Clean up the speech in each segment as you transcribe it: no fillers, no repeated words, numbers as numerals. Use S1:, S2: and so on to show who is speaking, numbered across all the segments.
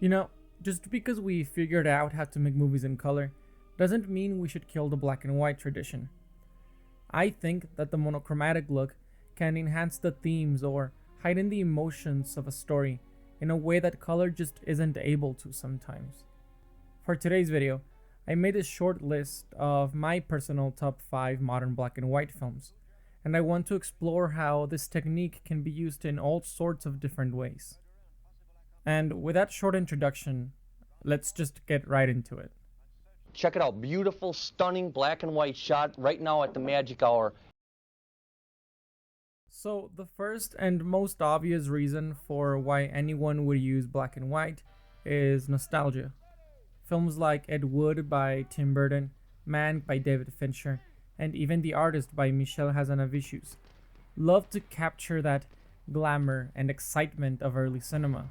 S1: You know, just because we figured out how to make movies in color doesn't mean we should kill the black and white tradition. I think that the monochromatic look can enhance the themes or heighten the emotions of a story in a way that color just isn't able to sometimes. For today's video, I made a short list of my personal top 5 modern black and white films, and I want to explore how this technique can be used in all sorts of different ways. And with that short introduction, let's just get right into it.
S2: Check it out, beautiful, stunning black and white shot right now at the magic hour.
S1: So the first and most obvious reason for why anyone would use black and white is nostalgia. Films like Ed Wood by Tim Burton, Mank by David Fincher, and even The Artist by Michel Hazanavicius love to capture that glamour and excitement of early cinema.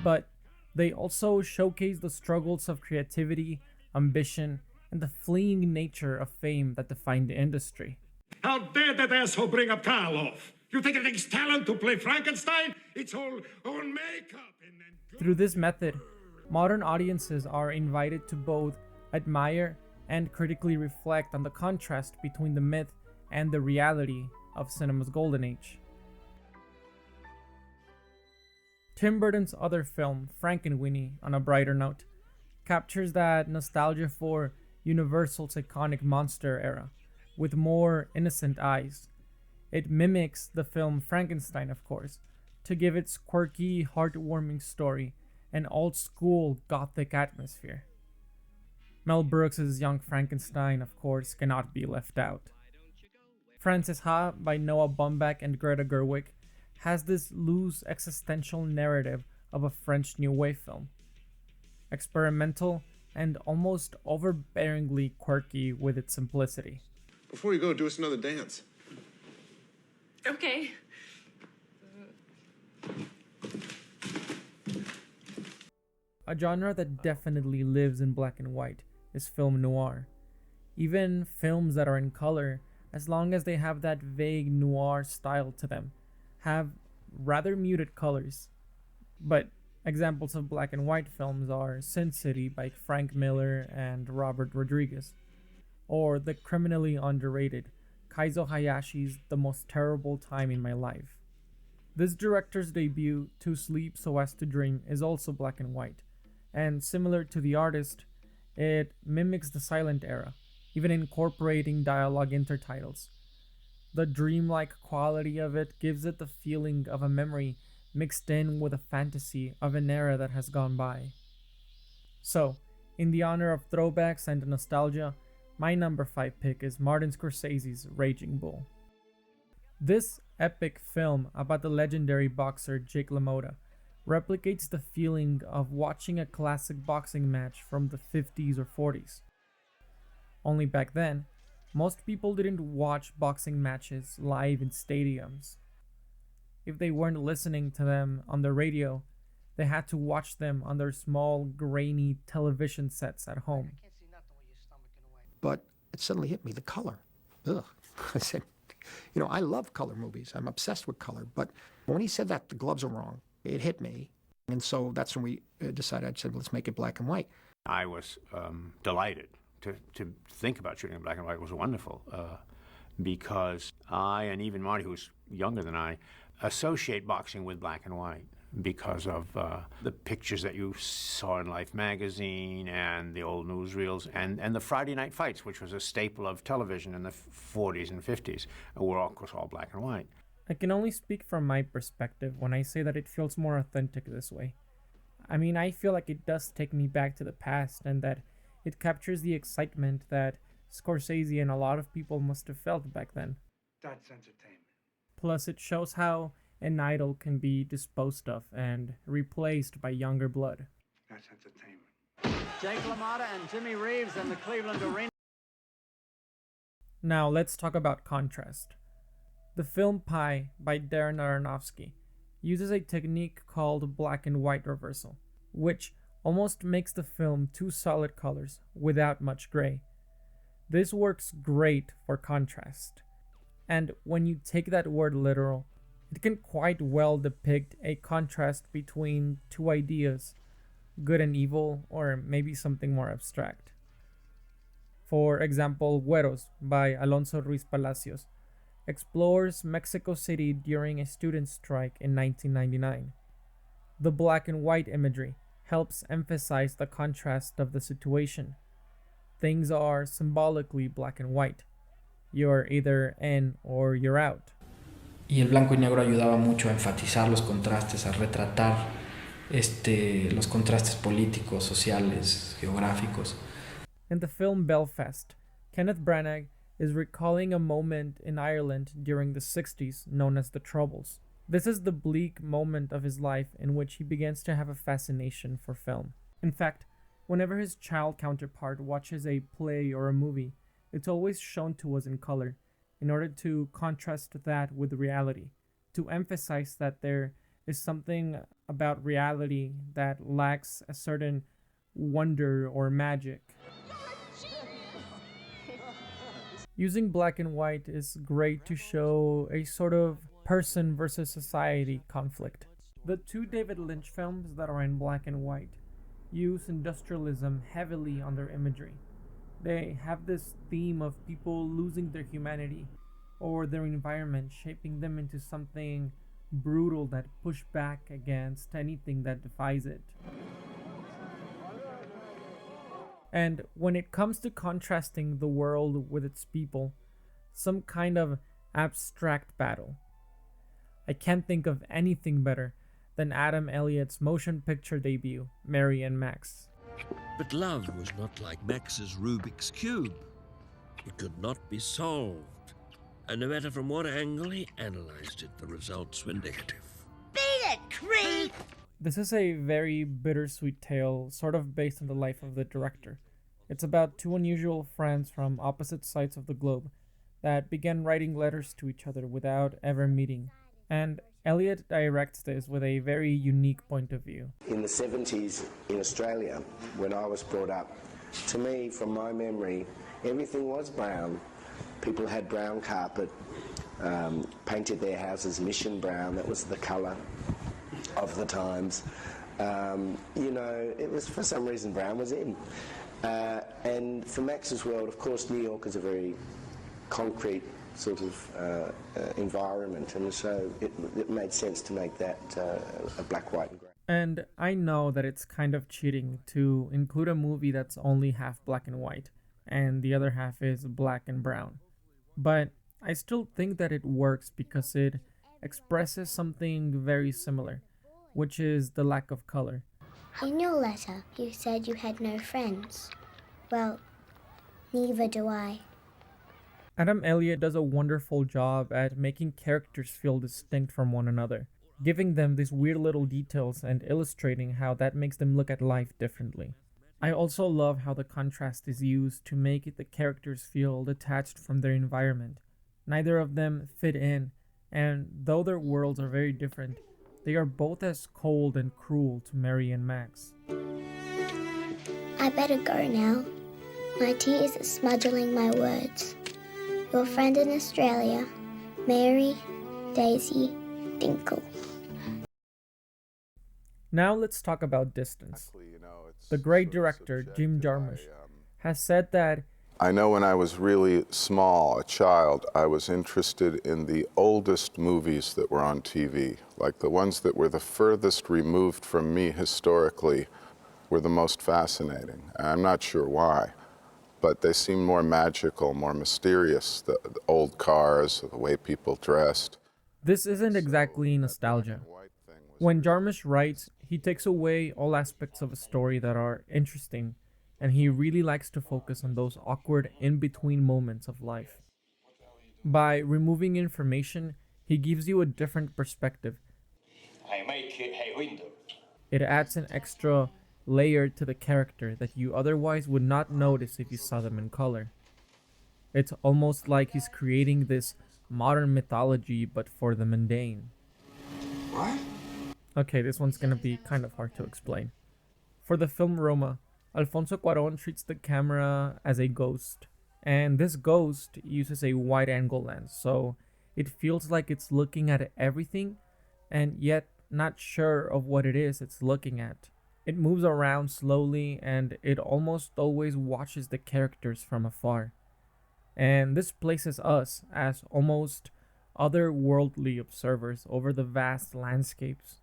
S1: But they also showcase the struggles of creativity, ambition, and the fleeting nature of fame that define the industry.
S3: How dare that asshole bring up Karloff? You think it takes talent to play Frankenstein? It's all makeup and then...
S1: Through this method, modern audiences are invited to both admire and critically reflect on the contrast between the myth and the reality of cinema's golden age. Tim Burton's other film, Frankenweenie, on a brighter note, captures that nostalgia for Universal's iconic monster era with more innocent eyes. It mimics the film Frankenstein, of course, to give its quirky, heartwarming story an old-school gothic atmosphere. Mel Brooks' Young Frankenstein, of course, cannot be left out. Frances Ha by Noah Baumbach and Greta Gerwig has this loose existential narrative of a French New Wave film. Experimental and almost overbearingly quirky with its simplicity.
S4: Before you go, do us another dance.
S5: Okay.
S1: A genre that definitely lives in black and white is film noir. Even films that are in color, as long as they have that vague noir style to them, have rather muted colors. But examples of black and white films are Sin City by Frank Miller and Robert Rodriguez, or the criminally underrated Kaizo Hayashi's The Most Terrible Time in My Life. This director's debut, To Sleep So As to Dream, is also black and white, and similar to The Artist, it mimics the silent era, even incorporating dialogue intertitles. The dreamlike quality of it gives it the feeling of a memory mixed in with a fantasy of an era that has gone by. So, in the honor of throwbacks and nostalgia, my number 5 pick is Martin Scorsese's Raging Bull. This epic film about the legendary boxer Jake LaMotta replicates the feeling of watching a classic boxing match from the 50s or 40s. Only back then, most people didn't watch boxing matches live in stadiums. If they weren't listening to them on the radio, they had to watch them on their small, grainy television sets at home.
S6: But it suddenly hit me, the color. Ugh. I said, I love color movies. I'm obsessed with color. But when he said that the gloves are wrong, it hit me. And so that's when we decided, I said, let's make it black and white.
S7: I was delighted. To think about shooting in black and white was wonderful because I, and even Marty, who's younger than I, associate boxing with black and white because of the pictures that you saw in Life magazine and the old newsreels and the Friday night fights, which was a staple of television in the 40s and 50s, were of course all black and white.
S1: I can only speak from my perspective when I say that it feels more authentic this way. I mean, I feel like it does take me back to the past and that it captures the excitement that Scorsese and a lot of people must have felt back then.
S3: That's entertainment.
S1: Plus, it shows how an idol can be disposed of and replaced by younger blood.
S3: That's entertainment.
S8: Jake LaMotta and Jimmy Reeves and the Cleveland Arena.
S1: Now, let's talk about contrast. The film Pi by Darren Aronofsky uses a technique called black and white reversal, which almost makes the film 2 solid colors without much gray. This works great for contrast. And when you take that word literal, It can quite well depict a contrast between two ideas, good and evil, or maybe something more abstract. For example, Güeros by Alonzo Ruizpalacios explores Mexico City during a student strike in 1999. The black and white imagery helps emphasize the contrast of the situation. Things are symbolically black and white. You're either in or you're out.
S5: Y el blanco y negro ayudaba mucho a enfatizar los contrastes, a retratar los contrastes políticos, sociales, geográficos.
S1: In the film Belfast, Kenneth Branagh is recalling a moment in Ireland during the 60s known as the Troubles. This is the bleak moment of his life in which he begins to have a fascination for film. In fact, whenever his child counterpart watches a play or a movie, it's always shown to us in color, in order to contrast that with reality, to emphasize that there is something about reality that lacks a certain wonder or magic. Using black and white is great to show a sort of person versus society conflict. The two David Lynch films that are in black and white use industrialism heavily on their imagery. They have this theme of people losing their humanity or their environment shaping them into something brutal that push back against anything that defies it. And when it comes to contrasting the world with its people, some kind of abstract battle, I can't think of anything better than Adam Elliott's motion picture debut, Mary and Max.
S9: But love was not like Max's Rubik's Cube. It could not be solved. And no matter from what angle he analyzed it, the results were negative.
S10: Beat it, creep!
S1: This is a very bittersweet tale, sort of based on the life of the director. It's about two unusual friends from opposite sides of the globe that began writing letters to each other without ever meeting. And Elliot directs this with a very unique point of view.
S11: In the 70s in Australia, when I was brought up, to me, from my memory, everything was brown. People had brown carpet, painted their houses mission brown. That was the colour of the times. It was, for some reason, brown was in. And for Max's world, of course, New York is a very concrete sort of environment, and so it made sense to make that a black, white and grey.
S1: And I know that it's kind of cheating to include a movie that's only half black and white, and the other half is black and brown. But I still think that it works because it expresses something very similar, which is the lack of color.
S12: In your letter, you said you had no friends. Well, neither do I.
S1: Adam Elliot does a wonderful job at making characters feel distinct from one another, giving them these weird little details and illustrating how that makes them look at life differently. I also love how the contrast is used to make the characters feel detached from their environment. Neither of them fit in, and though their worlds are very different, they are both as cold and cruel to Mary and Max.
S12: I better go now. My tears are smudging my words. Your friend in Australia, Mary, Daisy, Dinkle.
S1: Now let's talk about distance. The great director, Jim Jarmusch, has said that
S13: I know when I was really small, a child, I was interested in the oldest movies that were on TV, like the ones that were the furthest removed from me historically were the most fascinating. I'm not sure why, but they seem more magical, more mysterious, the old cars, the way people dressed.
S1: This isn't exactly nostalgia. When Jarmusch writes, he takes away all aspects of a story that are interesting, and he really likes to focus on those awkward in-between moments of life. By removing information, he gives you a different perspective.
S14: I make a window.
S1: It adds an extra layer to the character that you otherwise would not notice if you saw them in color. It's almost like he's creating this modern mythology, but for the mundane.
S14: What?
S1: Okay, this one's gonna be kind of hard to explain. For the film Roma, Alfonso Cuarón treats the camera as a ghost, and this ghost uses a wide-angle lens, so It feels like it's looking at everything and yet not sure of what it is it's looking at. It moves around slowly and it almost always watches the characters from afar. And this places us as almost otherworldly observers over the vast landscapes.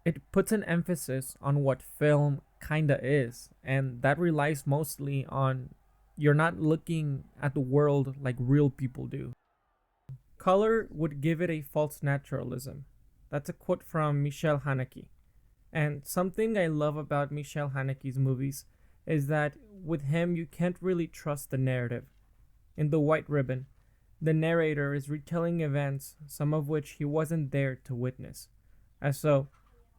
S1: It puts an emphasis on what film kinda is, and that relies mostly on you're not looking at the world like real people do. Color would give it a false naturalism. That's a quote from Michel Haneke. And something I love about Michel Haneke's movies is that with him you can't really trust the narrative. In The White Ribbon, the narrator is retelling events, some of which he wasn't there to witness. As so,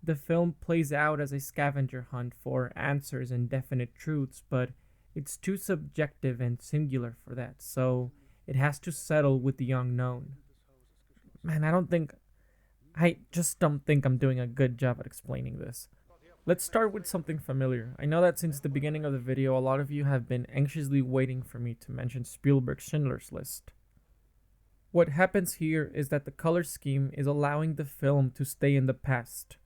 S1: the film plays out as a scavenger hunt for answers and definite truths, but it's too subjective and singular for that, so it has to settle with the unknown. Man, I just don't think I'm doing a good job at explaining this. Let's start with something familiar. I know that since the beginning of the video, a lot of you have been anxiously waiting for me to mention Spielberg's Schindler's List. What happens here is that the color scheme is allowing the film to stay in the past.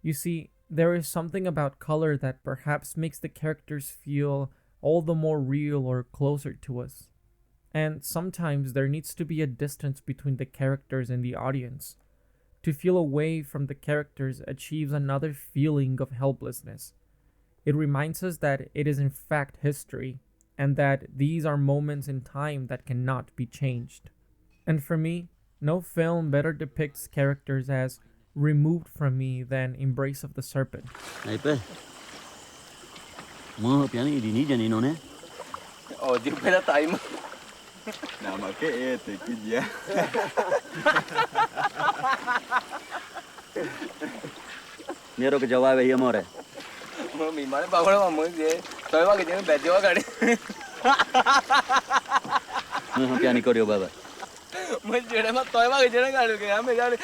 S1: You see, there is something about color that perhaps makes the characters feel all the more real or closer to us. And sometimes there needs to be a distance between the characters and the audience. To feel away from the characters achieves another feeling of helplessness. It reminds us that it is in fact history, and that these are moments in time that cannot be changed. And for me, no film better depicts characters as removed from me than Embrace of the Serpent.
S15: Nero ke jawab hai amore. Mi mane pagona mamu je. Toy ba ke jene bejo gadi. Mu kya ni koriyo baba. Mu jene ma toy ba ke jene gadi ke ya me gadi.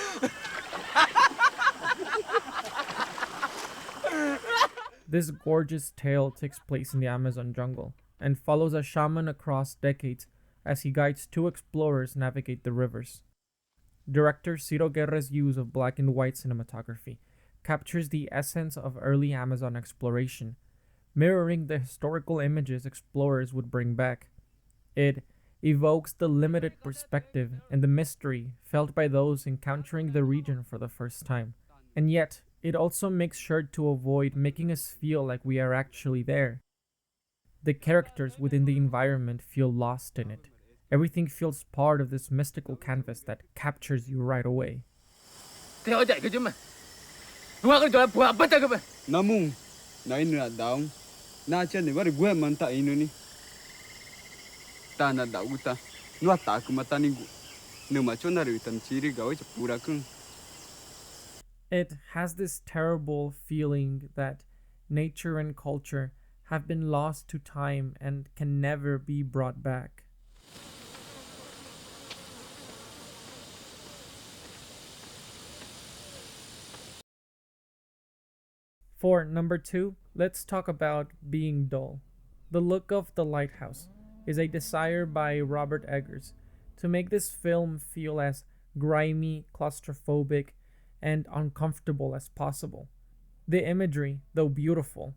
S1: This gorgeous tale takes place in the Amazon jungle and follows a shaman across decades as he guides two explorers navigate the rivers. Director Ciro Guerra's use of black and white cinematography captures the essence of early Amazon exploration, mirroring the historical images explorers would bring back. It evokes the limited perspective and the mystery felt by those encountering the region for the first time. And yet, it also makes sure to avoid making us feel like we are actually there. The characters within the environment feel lost in it. Everything feels part of this mystical canvas that captures you right away.
S16: Namung, na inu daung, na chen ni bari gue manta inu ni. Ta na dauta, nu ata kumata ni gu, nu machona ritan chiri gawe chapura kun.
S1: It has this terrible feeling that nature and culture have been lost to time and can never be brought back. For number 2, let's talk about being dull. The look of The Lighthouse is a desire by Robert Eggers to make this film feel as grimy, claustrophobic, and uncomfortable as possible. The imagery, though beautiful,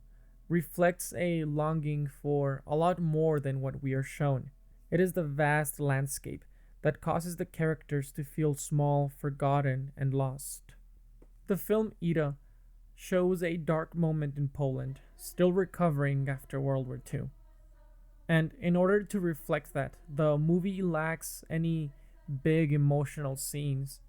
S1: reflects a longing for a lot more than what we are shown. It is the vast landscape that causes the characters to feel small, forgotten, and lost. The film Ida shows a dark moment in Poland, still recovering after World War II. And in order to reflect that, the movie lacks any big emotional scenes.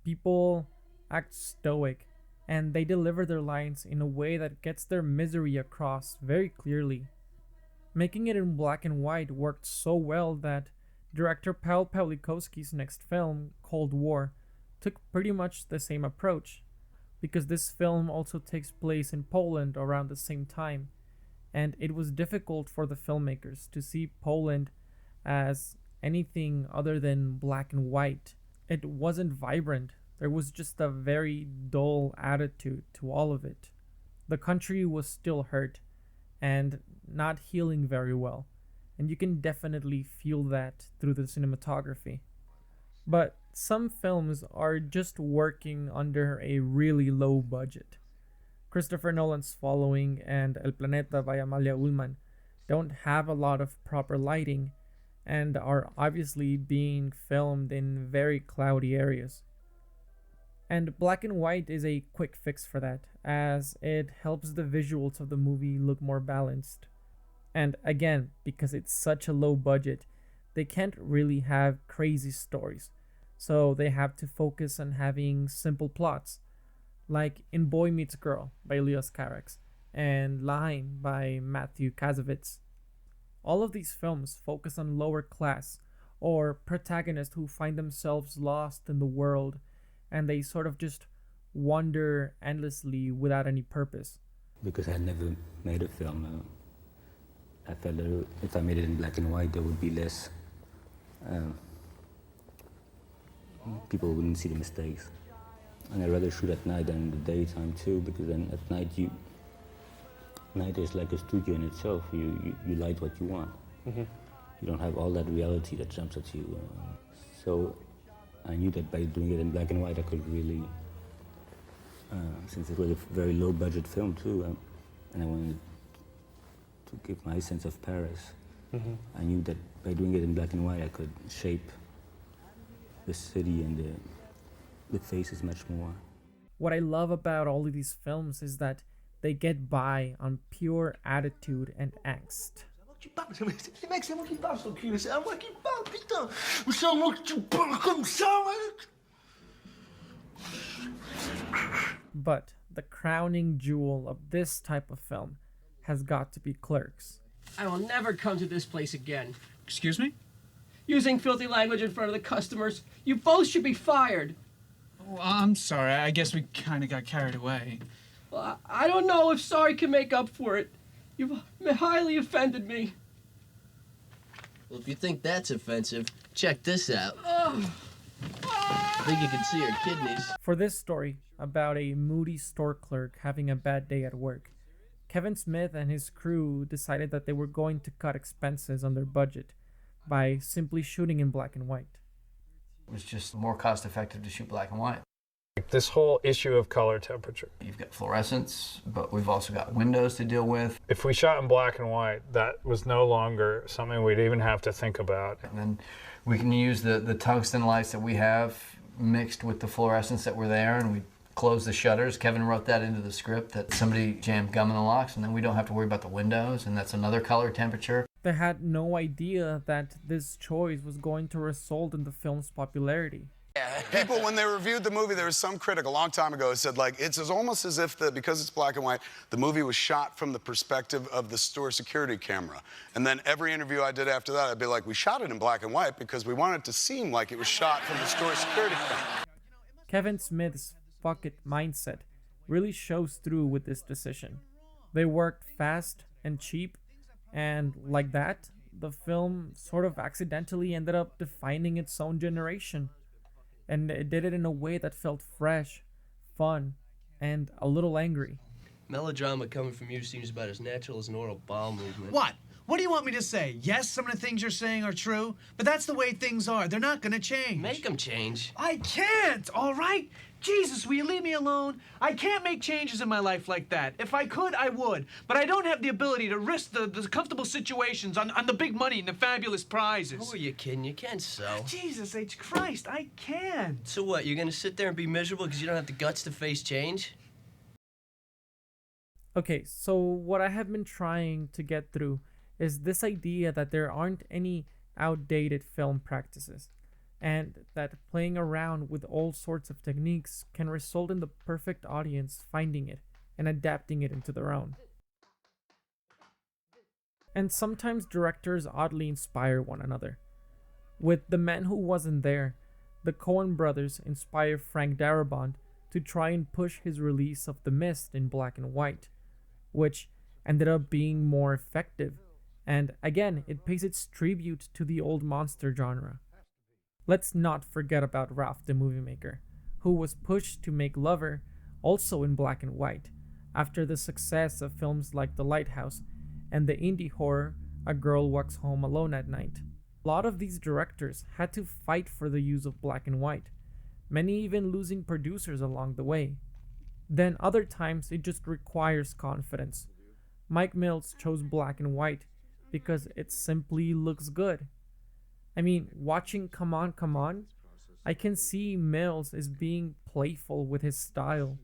S1: People act stoic, and they deliver their lines in a way that gets their misery across very clearly. Making it in black and white worked so well that director Paweł Pawlikowski's next film, Cold War, took pretty much the same approach, because this film also takes place in Poland around the same time, and it was difficult for the filmmakers to see Poland as anything other than black and white. It wasn't vibrant. There was just a very dull attitude to all of it. The country was still hurt and not healing very well, and you can definitely feel that through the cinematography. But some films are just working under a really low budget. Christopher Nolan's Following and El Planeta by Amalia Ulman don't have a lot of proper lighting and are obviously being filmed in very cloudy areas. And black and white is a quick fix for that, as it helps the visuals of the movie look more balanced. And again, because it's such a low budget, they can't really have crazy stories, so they have to focus on having simple plots, like in Boy Meets Girl by Elias Carax and Haine by Mathieu Kassovitz. All of these films focus on lower class or protagonists who find themselves lost in the world and they sort of just wander endlessly without any purpose.
S17: Because I had never made a film, I felt that if I made it in black and white, there would be less. People wouldn't see the mistakes. And I'd rather shoot at night than in the daytime too, because then at night night is like a studio in itself. You light what you want. Mm-hmm. You don't have all that reality that jumps at you. So I knew that by doing it in black and white, I could really, since it was a very low budget film too, and I wanted to give my sense of Paris. Mm-hmm. I knew that by doing it in black and white, I could shape the city and the faces much more.
S1: What I love about all of these films is that they get by on pure attitude and angst. But the crowning jewel of this type of film has got to be Clerks.
S18: I will never come to this place again.
S19: Excuse me?
S18: Using filthy language in front of the customers. You both should be fired.
S19: Oh, I'm sorry. I guess we kind of got carried away.
S18: Well, I don't know if sorry can make up for it. You've highly offended me.
S15: Well, if you think that's offensive, check this out. I think you can see her kidneys.
S1: For this story, about a moody store clerk having a bad day at work, Kevin Smith and his crew decided that they were going to cut expenses on their budget by simply shooting in black and white.
S20: It was just more cost effective to shoot black and white.
S21: This whole issue of color temperature.
S20: You've got fluorescence, but we've also got windows to deal with.
S21: If we shot in black and white, that was no longer something we'd even have to think about.
S20: And then we can use the tungsten lights that we have mixed with the fluorescence that were there, and we close the shutters. Kevin wrote that into the script, that somebody jammed gum in the locks, and then we don't have to worry about the windows, and that's another color temperature.
S1: They had no idea that this choice was going to result in the film's popularity.
S22: People, when they reviewed the movie, there was some critic a long time ago who said, like, it's almost as if, because it's black and white, the movie was shot from the perspective of the store security camera. And then every interview I did after that, I'd be like, we shot it in black and white because we wanted it to seem like it was shot from the store security camera.
S1: Kevin Smith's fuck it mindset really shows through with this decision. They worked fast and cheap, and like that, the film sort of accidentally ended up defining its own generation. And it did it in a way that felt fresh, fun, and a little angry.
S15: Melodrama coming from you seems about as natural as an oral bowel movement.
S23: What? What do you want me to say? Yes, some of the things you're saying are true, but that's the way things are. They're not gonna change.
S15: Make them change.
S23: I can't, all right? Jesus, will you leave me alone? I can't make changes in my life like that. If I could, I would. But I don't have the ability to risk the comfortable situations on the big money and the fabulous prizes.
S15: Who are you kidding? You can't sew.
S23: Jesus H. Christ, I can't.
S15: So what, you're gonna sit there and be miserable because you don't have the guts to face change?
S1: Okay, so what I have been trying to get through is this idea that there aren't any outdated film practices, and that playing around with all sorts of techniques can result in the perfect audience finding it and adapting it into their own. And sometimes directors oddly inspire one another. With The Man Who Wasn't There, the Coen brothers inspire Frank Darabont to try and push his release of The Mist in black and white, which ended up being more effective, and again, it pays its tribute to the old monster genre. Let's not forget about Ralph the Movie Maker, who was pushed to make Lover also in black and white after the success of films like The Lighthouse and the indie horror A Girl Walks Home Alone at Night. A lot of these directors had to fight for the use of black and white, many even losing producers along the way. Then other times it just requires confidence. Mike Mills chose black and white because it simply looks good. I mean, watching Come On, Come On, I can see Mills is being playful with his style,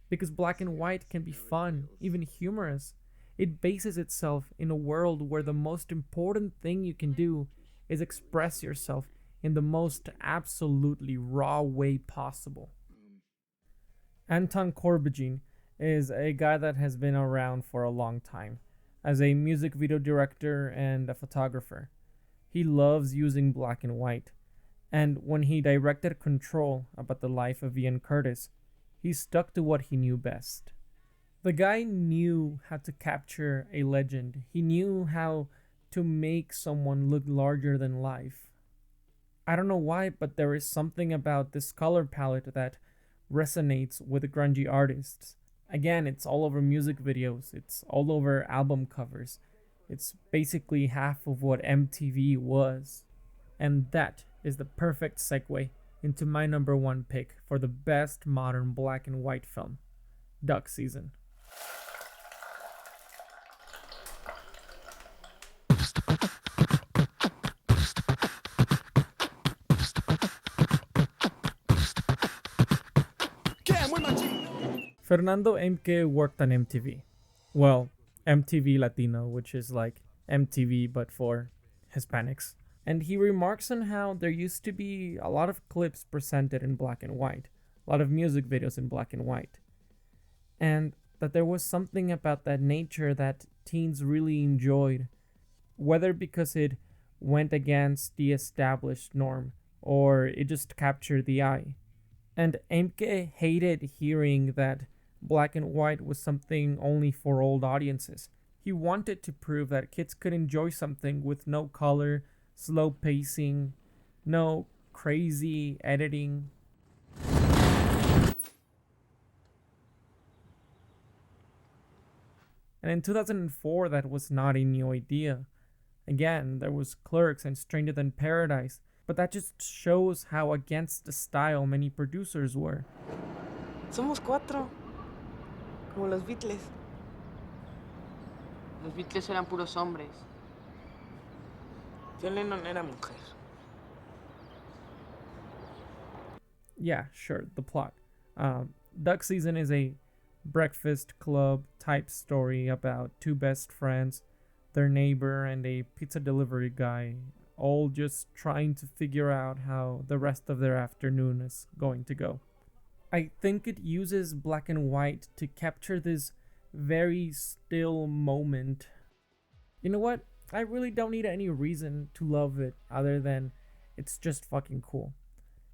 S1: because black and white can be fun, even humorous. It bases itself in a world where the most important thing you can do is express yourself in the most absolutely raw way possible. Anton Corbijn is a guy that has been around for a long time as a music video director and a photographer. He loves using black and white, and when he directed Control, about the life of Ian Curtis, he stuck to what he knew best. The guy knew how to capture a legend. He knew how to make someone look larger than life. I don't know why, but there is something about this color palette that resonates with grungy artists. Again, it's all over music videos, it's all over album covers. It's basically half of what MTV was. And that is the perfect segue into my number one pick for the best modern black and white film, Duck Season. Fernando Eimbcke worked on MTV. Well, MTV Latino, which is like MTV but for Hispanics. And he remarks on how there used to be a lot of clips presented in black and white, a lot of music videos in black and white. And that there was something about that nature that teens really enjoyed, whether because it went against the established norm or it just captured the eye. And Eimbcke hated hearing that black and white was something only for old audiences. He wanted to prove that kids could enjoy something with no color, slow pacing, no crazy editing. And in 2004, that was not a new idea. Again, there was Clerks and Stranger Than Paradise, but that just shows how against the style many producers were.
S2: Somos cuatro, como los Beatles.
S4: Los Beatles eran puros hombres.
S2: John Lennon era mujer.
S1: Yeah, sure, the plot. Duck Season is a breakfast club type story about two best friends, their neighbor, and a pizza delivery guy, all just trying to figure out how the rest of their afternoon is going to go. I think it uses black and white to capture this very still moment. You know what? I really don't need any reason to love it other than it's just fucking cool.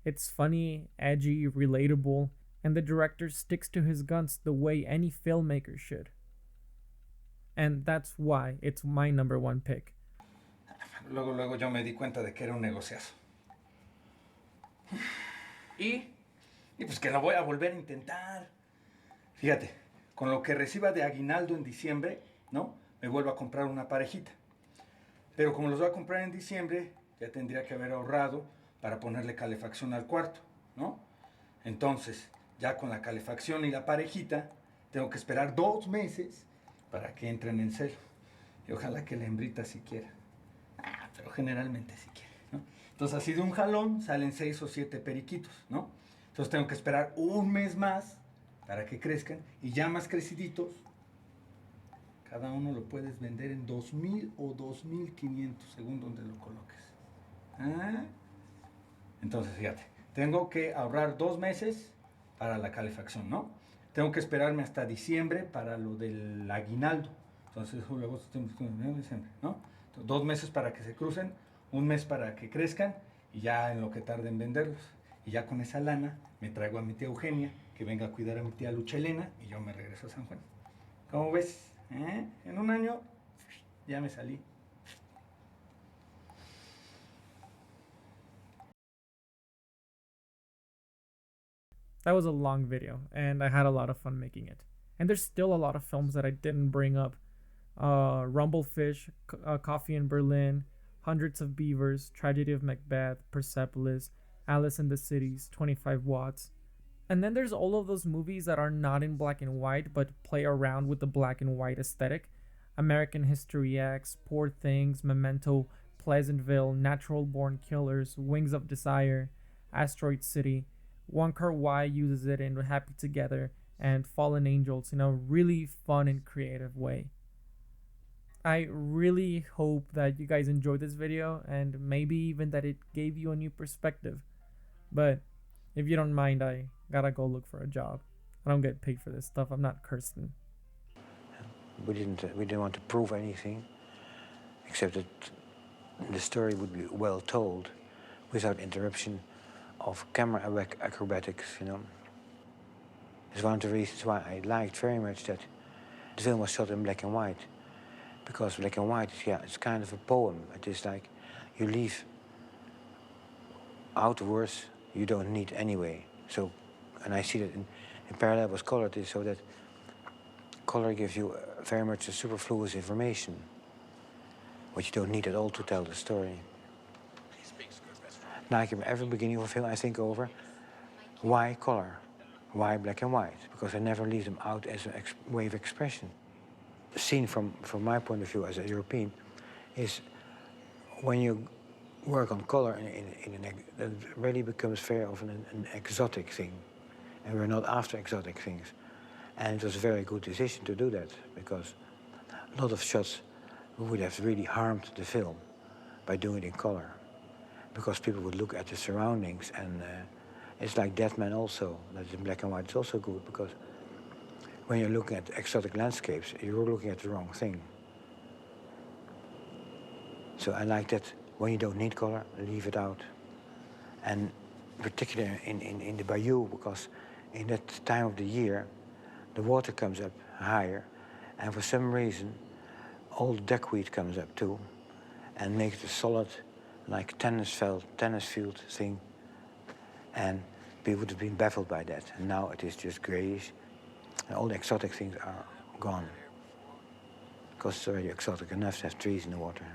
S1: It's funny, edgy, relatable, and the director sticks to his guns the way any filmmaker should. And that's why it's my number one pick.
S6: Luego yo me di cuenta de que era un negociazo. Y pues que lo voy a volver a intentar. Fíjate, con lo que reciba de aguinaldo en diciembre, ¿no? Me vuelvo a comprar una parejita. Pero como los voy a comprar en diciembre, ya tendría que haber ahorrado para ponerle calefacción al cuarto, ¿no? Entonces, ya con la calefacción y la parejita, tengo que esperar 2 meses para que entren en celo. Y ojalá que la hembrita sí quiera. Pero generalmente sí quiere, ¿no? Entonces, así de un jalón salen 6 o 7 periquitos, ¿no? Entonces tengo que esperar 1 mes más para que crezcan. Y ya más creciditos, cada uno lo puedes vender en 2,000 o 2,500 según donde lo coloques. ¿Ah? Entonces, fíjate, tengo que ahorrar 2 meses para la calefacción, ¿no? Tengo que esperarme hasta diciembre para lo del aguinaldo. Entonces, julio, agosto, septiembre, diciembre, ¿no? 2 meses para que se crucen, 1 mes para que crezcan y ya en lo que tarde en venderlos. Y ya con esa lana me traigo a mi tía Eugenia, que venga a cuidar a mi tía Luchelena y yo me regreso a San Juan. ¿Cómo ves? En 1 año ya me salí.
S1: That was a long video, and I had a lot of fun making it. And there's still a lot of films that I didn't bring up. Rumblefish, Coffee in Berlin, Hundreds of Beavers, Tragedy of Macbeth, Persepolis, Alice in the Cities, 25 Watts. And then there's all of those movies that are not in black and white but play around with the black and white aesthetic. American History X, Poor Things, Memento, Pleasantville, Natural Born Killers, Wings of Desire, Asteroid City. Wong Kar-wai uses it in Happy Together and Fallen Angels in a really fun and creative way. I really hope that you guys enjoyed this video and maybe even that it gave you a new perspective. But if you don't mind, I gotta go look for a job. I don't get paid for this stuff. I'm not Kirsten.
S3: We didn't want to prove anything, except that the story would be well told, without interruption of camera acrobatics, you know. It's one of the reasons why I liked very much that the film was shot in black and white, because black and white, yeah, it's kind of a poem. It is like you leave out words you don't need anyway. So, and I see that in parallel with color, it is so that color gives you very much a superfluous information, what you don't need at all to tell the story. Like in every beginning of a film, I think over why color, why black and white, because I never leave them out as a way of expression. The scene from my point of view as a European is when you work on color, it really becomes very often an exotic thing, and we're not after exotic things. And it was a very good decision to do that, because a lot of shots would have really harmed the film by doing it in color, because people would look at the surroundings, and it's like Dead Man also, that's in black and white. It's also good, because when you're looking at exotic landscapes, you're looking at the wrong thing. So I like that when you don't need color, leave it out. And particularly in the bayou, because in that time of the year, the water comes up higher, and for some reason, all the duckweed comes up too, and makes a solid, like tennis field thing. And people would have been baffled by that. And now it is just grayish, and all the exotic things are gone, because it's already exotic enough to have trees in the water.